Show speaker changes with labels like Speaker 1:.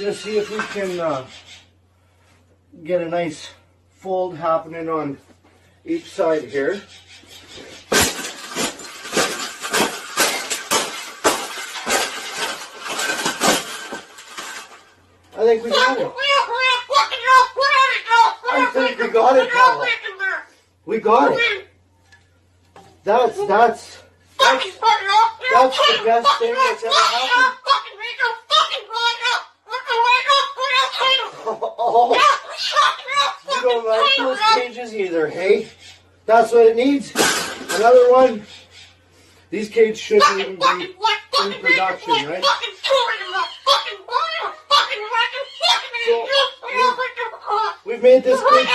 Speaker 1: just see if we can get a nice fold happening on each side here. I think we got it. I think we got it, Paula. We got it. That's the best thing that's ever happened. Oh, you don't like those cages either, hey? That's what it needs. Another one. These cages shouldn't even be in production, right? So, we've made this cage